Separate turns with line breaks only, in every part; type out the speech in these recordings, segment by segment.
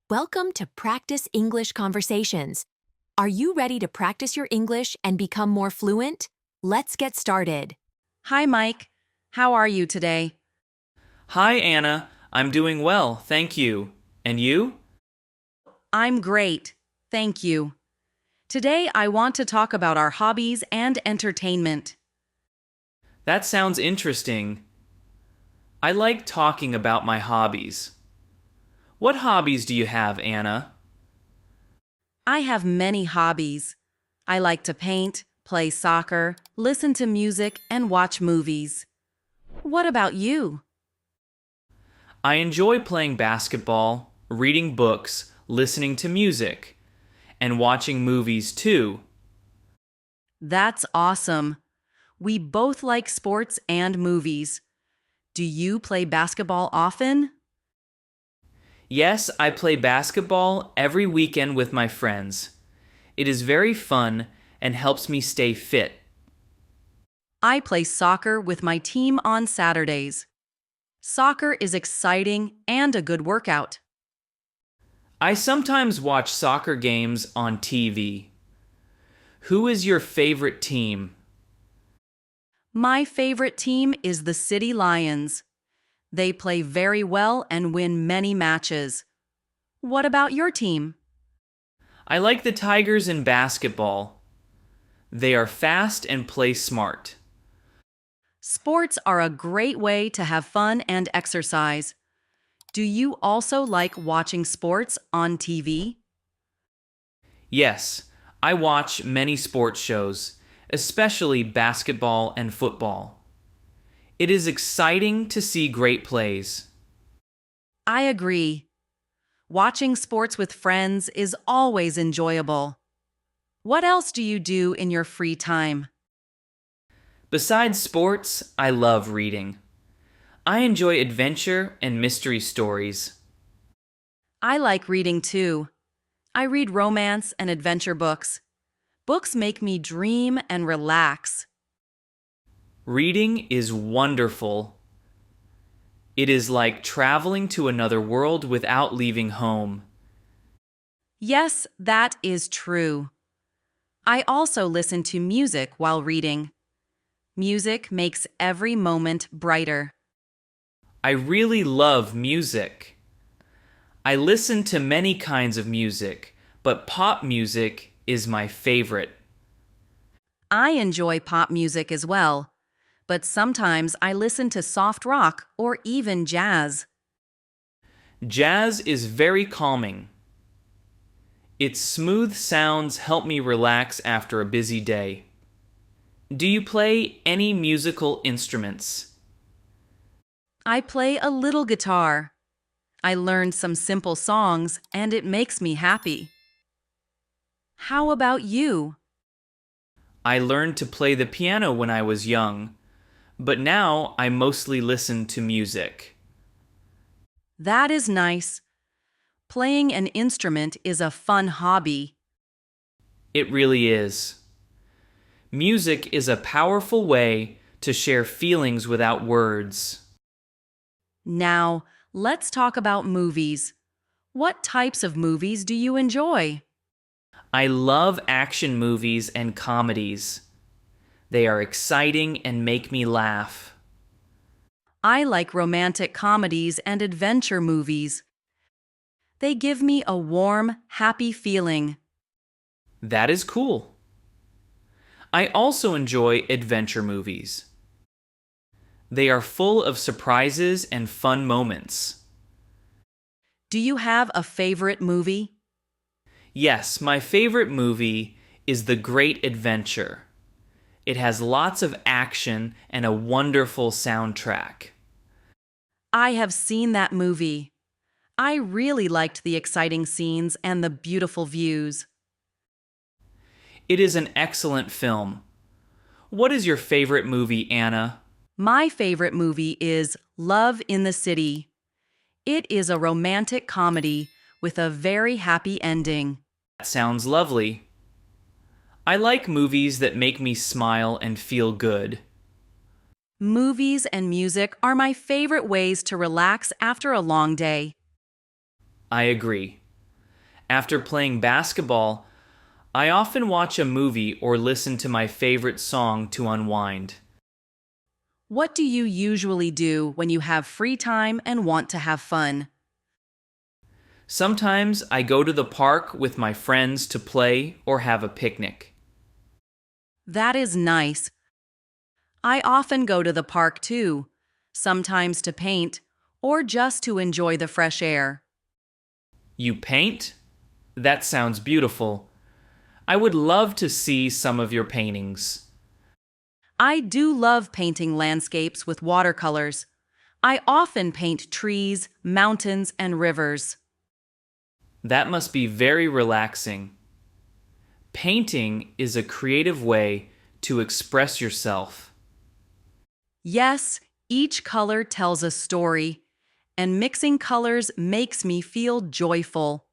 Welcome to Practice English Conversations. Are you ready to practice your English and become more fluent? Let's get started.
Hi, Mike. How are you today?
Hi, Anna. I'm doing well, thank you. And you?
I'm great. Thank you. Today, I want to talk about our hobbies and entertainment.
That sounds interesting. I like talking about my hobbies. What hobbies do you have, Anna?
I have many hobbies. I like to paint, play soccer, listen to music, and watch movies. What about you?
I enjoy playing basketball, reading books, listening to music, and watching movies too.
That's awesome. We both like sports and movies. Do you play basketball often?
Yes, I play basketball every weekend with my friends. It is very fun and helps me stay fit.
I play soccer with my team on Saturdays. Soccer is exciting and a good workout.
I sometimes watch soccer games on TV. Who is your favorite team?
My favorite team is the City Lions. They play very well and win many matches. What about your team?
I like the Tigers in basketball. They are fast and play smart.
Sports are a great way to have fun and exercise. Do you also like watching sports on TV?
Yes, I watch many sports shows, especially basketball and football. It is exciting to see great plays.
I agree. Watching sports with friends is always enjoyable. What else do you do in your free time?
Besides sports, I love reading. I enjoy adventure and mystery stories.
I like reading too. I read romance and adventure books. Books make me dream and relax.
Reading is wonderful. It is like traveling to another world without leaving home.
Yes, that is true. I also listen to music while reading. Music makes every moment brighter.
I really love music. I listen to many kinds of music, but pop music is my favorite.
I enjoy pop music as well, but sometimes I listen to soft rock or even jazz.
Jazz is very calming. Its smooth sounds help me relax after a busy day. Do you play any musical instruments?
I play a little guitar. I learned some simple songs and it makes me happy. How about you?
I learned to play the piano when I was young, but now I mostly listen to music.
That is nice. Playing an instrument is a fun hobby.
It really is. Music is a powerful way to share feelings without words.
Now, let's talk about movies. What types of movies do you enjoy?
I love action movies and comedies. They are exciting and make me laugh.
I like romantic comedies and adventure movies. They give me a warm, happy feeling.
That is cool. I also enjoy adventure movies. They are full of surprises and fun moments.
Do you have a favorite movie?
Yes, my favorite movie is The Great Adventure. It has lots of action and a wonderful soundtrack.
I have seen that movie. I really liked the exciting scenes and the beautiful views.
It is an excellent film. What is your favorite movie, Anna?
My favorite movie is Love in the City. It is a romantic comedy with a very happy ending.
That sounds lovely. I like movies that make me smile and feel good.
Movies and music are my favorite ways to relax after a long day.
I agree. After playing basketball, I often watch a movie or listen to my favorite song to unwind.
What do you usually do when you have free time and want to have fun?
Sometimes I go to the park with my friends to play or have a picnic.
That is nice. I often go to the park too, sometimes to paint or just to enjoy the fresh air.
You paint? That sounds beautiful. I would love to see some of your paintings.
I do love painting landscapes with watercolors. I often paint trees, mountains, and rivers.
That must be very relaxing. Painting is a creative way to express yourself.
Yes, each color tells a story, and mixing colors makes me feel joyful.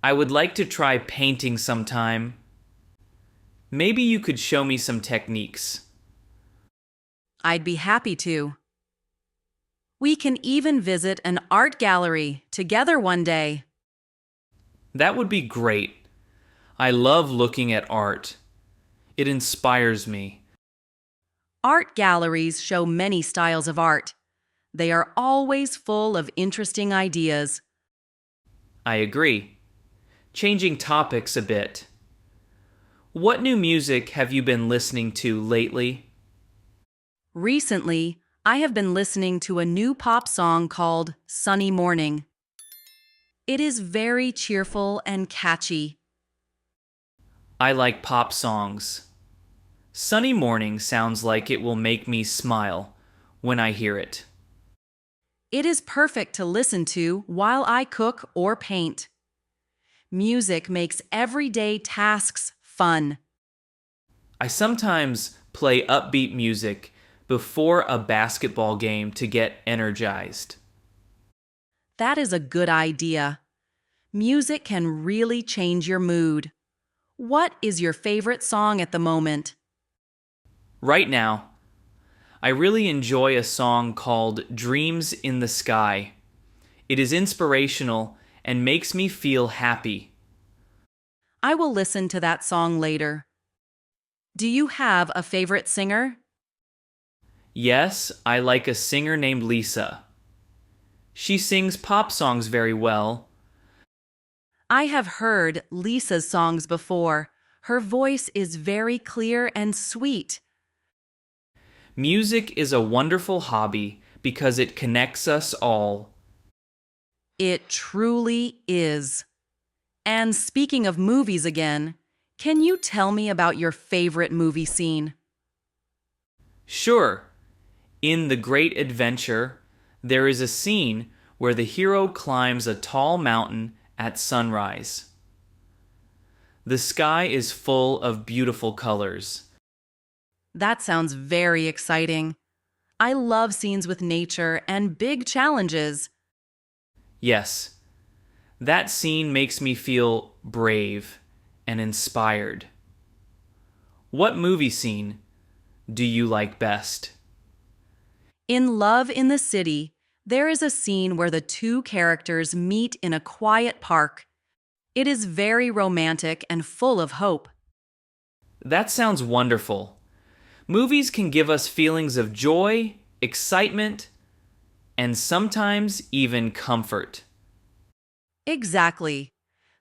I would like to try painting sometime. Maybe you could show me some techniques.
I'd be happy to. We can even visit an art gallery together one day.
That would be great. I love looking at art. It inspires me.
Art galleries show many styles of art. They are always full of interesting ideas.
I agree. Changing topics a bit. What new music have you been listening to lately?
Recently, I have been listening to a new pop song called Sunny Morning. It is very cheerful and catchy.
I like pop songs. Sunny Morning sounds like it will make me smile when I hear it.
It is perfect to listen to while I cook or paint. Music makes everyday tasks fun.
I sometimes play upbeat music before a basketball game to get energized.
That is a good idea. Music can really change your mood. What is your favorite song at the moment?
Right now, I really enjoy a song called Dreams in the Sky. It is inspirational and makes me feel happy.
I will listen to that song later. Do you have a favorite singer?
Yes, I like a singer named Lisa. She sings pop songs very well.
I have heard Lisa's songs before. Her voice is very clear and sweet.
Music is a wonderful hobby because it connects us all.
It truly is. And speaking of movies again, can you tell me about your favorite movie scene?
Sure, in The Great Adventure, there is a scene where the hero climbs a tall mountain at sunrise. The sky is full of beautiful colors.
That sounds very exciting. I love scenes with nature and big challenges.
Yes, that scene makes me feel brave and inspired. What movie scene do you like best?
In Love in the City, there is a scene where the two characters meet in a quiet park. It is very romantic and full of hope.
That sounds wonderful. Movies can give us feelings of joy, excitement, and sometimes even comfort.
Exactly.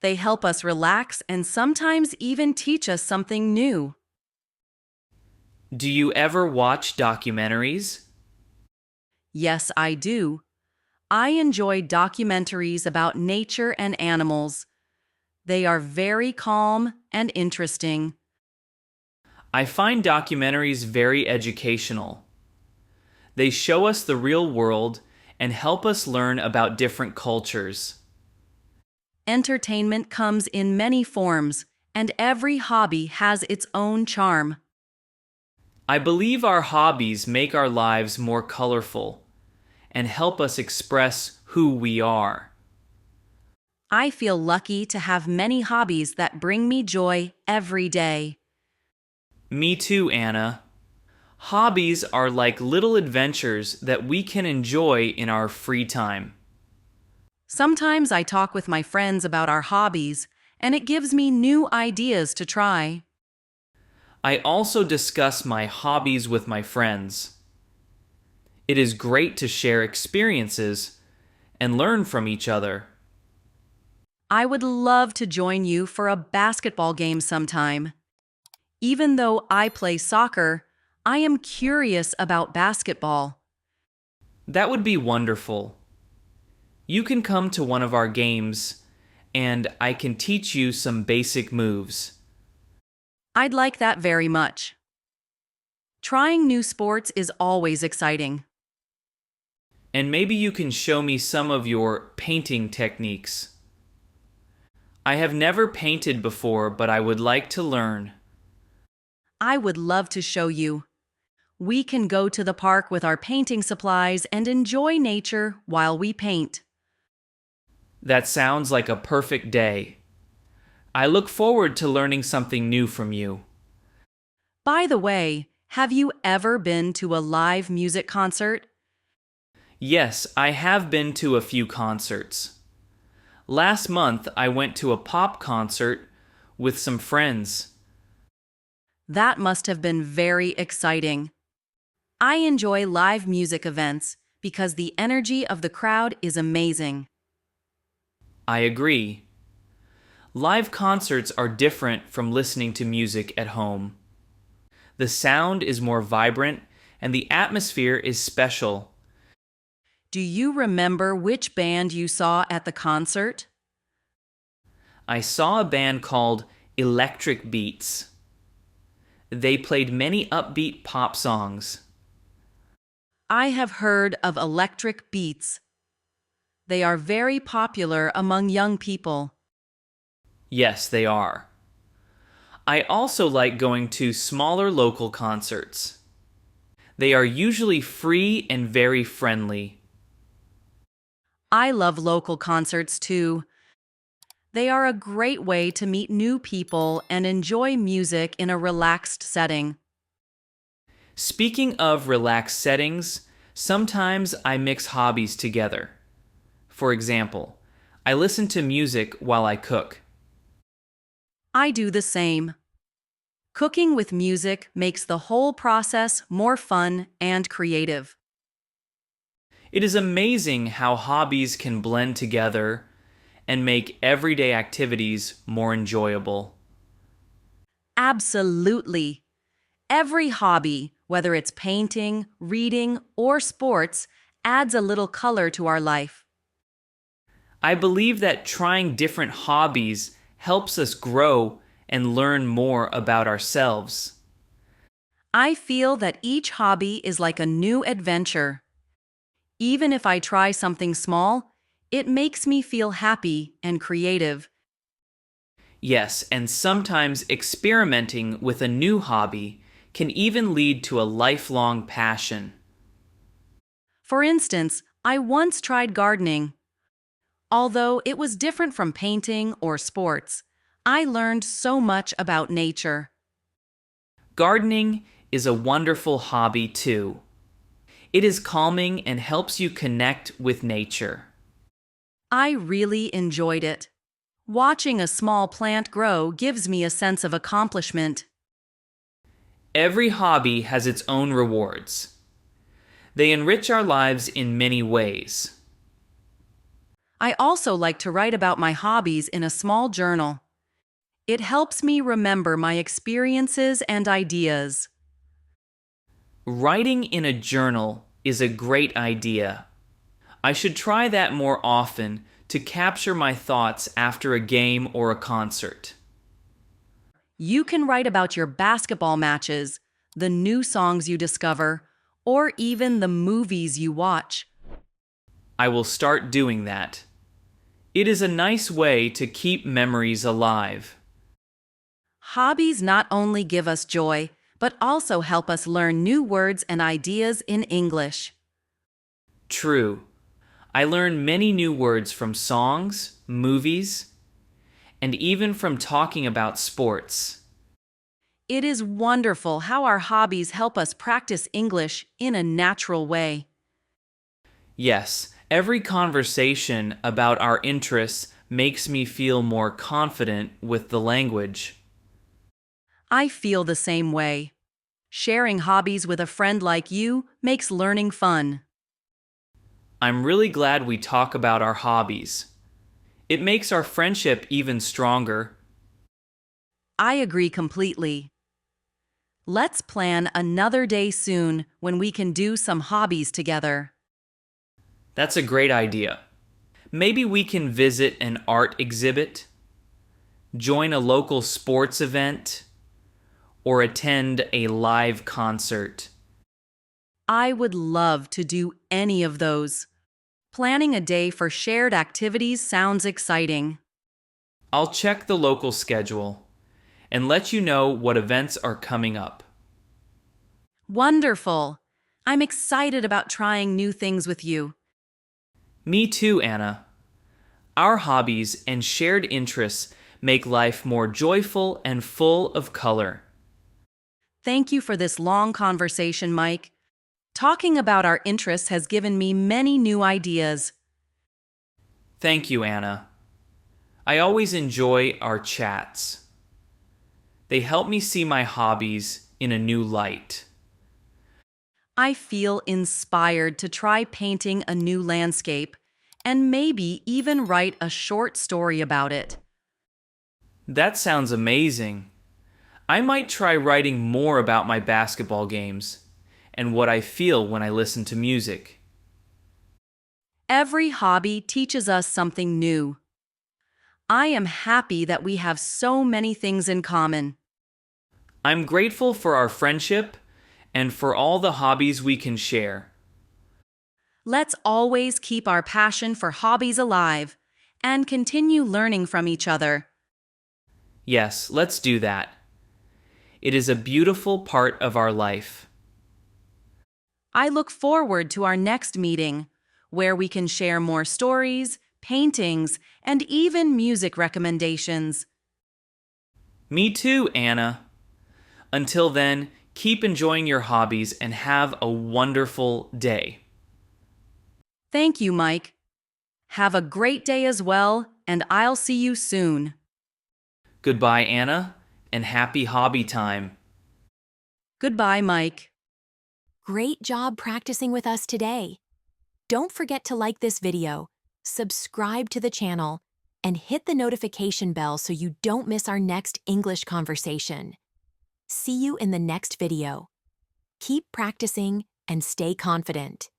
They help us relax and sometimes even teach us something new.
Do you ever watch documentaries?
Yes, I do. I enjoy documentaries about nature and animals. They are very calm and interesting.
I find documentaries very educational. They show us the real world and help us learn about different cultures.
Entertainment comes in many forms, and every hobby has its own charm.
I believe our hobbies make our lives more colorful and help us express who we are.
I feel lucky to have many hobbies that bring me joy every day.
Me too, Anna. Hobbies are like little adventures that we can enjoy in our free time.
Sometimes I talk with my friends about our hobbies, and it gives me new ideas to try.
I also discuss my hobbies with my friends. It is great to share experiences and learn from each other.
I would love to join you for a basketball game sometime. Even though I play soccer, I am curious about basketball.
That would be wonderful. You can come to one of our games, and I can teach you some basic moves.
I'd like that very much. Trying new sports is always exciting.
And maybe you can show me some of your painting techniques. I have never painted before, but I would like to learn.
I would love to show you. We can go to the park with our painting supplies and enjoy nature while we paint.
That sounds like a perfect day. I look forward to learning something new from you.
By the way, have you ever been to a live music concert?
Yes, I have been to a few concerts. Last month, I went to a pop concert with some friends.
That must have been very exciting. I enjoy live music events because the energy of the crowd is amazing.
I agree. Live concerts are different from listening to music at home. The sound is more vibrant and the atmosphere is special.
Do you remember which band you saw at the concert?
I saw a band called Electric Beats. They played many upbeat pop songs.
I have heard of Electric Beats. They are very popular among young people.
Yes, they are. I also like going to smaller local concerts. They are usually free and very friendly.
I love local concerts too. They are a great way to meet new people and enjoy music in a relaxed setting.
Speaking of relaxed settings, sometimes I mix hobbies together. For example, I listen to music while I cook.
I do the same. Cooking with music makes the whole process more fun and creative.
It is amazing how hobbies can blend together and make everyday activities more enjoyable.
Absolutely. Every hobby, whether it's painting, reading, or sports, adds a little color to our life.
I believe that trying different hobbies helps us grow and learn more about ourselves.
I feel that each hobby is like a new adventure. Even if I try something small, it makes me feel happy and creative.
Yes, and sometimes experimenting with a new hobby can even lead to a lifelong passion.
For instance, I once tried gardening. Although it was different from painting or sports, I learned so much about nature.
Gardening is a wonderful hobby too. It is calming and helps you connect with nature.
I really enjoyed it. Watching a small plant grow gives me a sense of accomplishment.
Every hobby has its own rewards. They enrich our lives in many ways.
I also like to write about my hobbies in a small journal. It helps me remember my experiences and ideas.
Writing in a journal is a great idea. I should try that more often to capture my thoughts after a game or a concert.
You can write about your basketball matches, the new songs you discover, or even the movies you watch.
I will start doing that. It is a nice way to keep memories alive.
Hobbies not only give us joy, but also help us learn new words and ideas in English.
True. I learn many new words from songs, movies, and even from talking about sports.
It is wonderful how our hobbies help us practice English in a natural way.
Yes, Every conversation about our interests makes me feel more confident with the language.
I feel the same way. Sharing hobbies with a friend like you makes learning fun.
I'm really glad we talk about our hobbies. It makes our friendship even stronger.
I agree completely. Let's plan another day soon when we can do some hobbies together.
That's a great idea. Maybe we can visit an art exhibit, join a local sports event, or attend a live concert.
I would love to do any of those. Planning a day for shared activities sounds exciting.
I'll check the local schedule and let you know what events are coming up.
Wonderful! I'm excited about trying new things with you.
Me too, Anna. Our hobbies and shared interests make life more joyful and full of color.
Thank you for this long conversation, Mike. Talking about our interests has given me many new ideas.
Thank you, Anna. I always enjoy our chats. They help me see my hobbies in a new light.
I feel inspired to try painting a new landscape and maybe even write a short story about it.
That sounds amazing. I might try writing more about my basketball games and what I feel when I listen to music.
Every hobby teaches us something new. I am happy that we have so many things in common.
I'm grateful for our friendship and for all the hobbies we can share.
Let's always keep our passion for hobbies alive and continue learning from each other.
Yes, let's do that. It is a beautiful part of our life.
I look forward to our next meeting, where we can share more stories, paintings, and even music recommendations.
Me too, Anna. Until then, keep enjoying your hobbies and have a wonderful day.
Thank you, Mike. Have a great day as well, and I'll see you soon.
Goodbye, Anna, and happy hobby time.
Goodbye, Mike.
Great job practicing with us today. Don't forget to like this video, subscribe to the channel, and hit the notification bell so you don't miss our next English conversation. See you in the next video. Keep practicing and stay confident.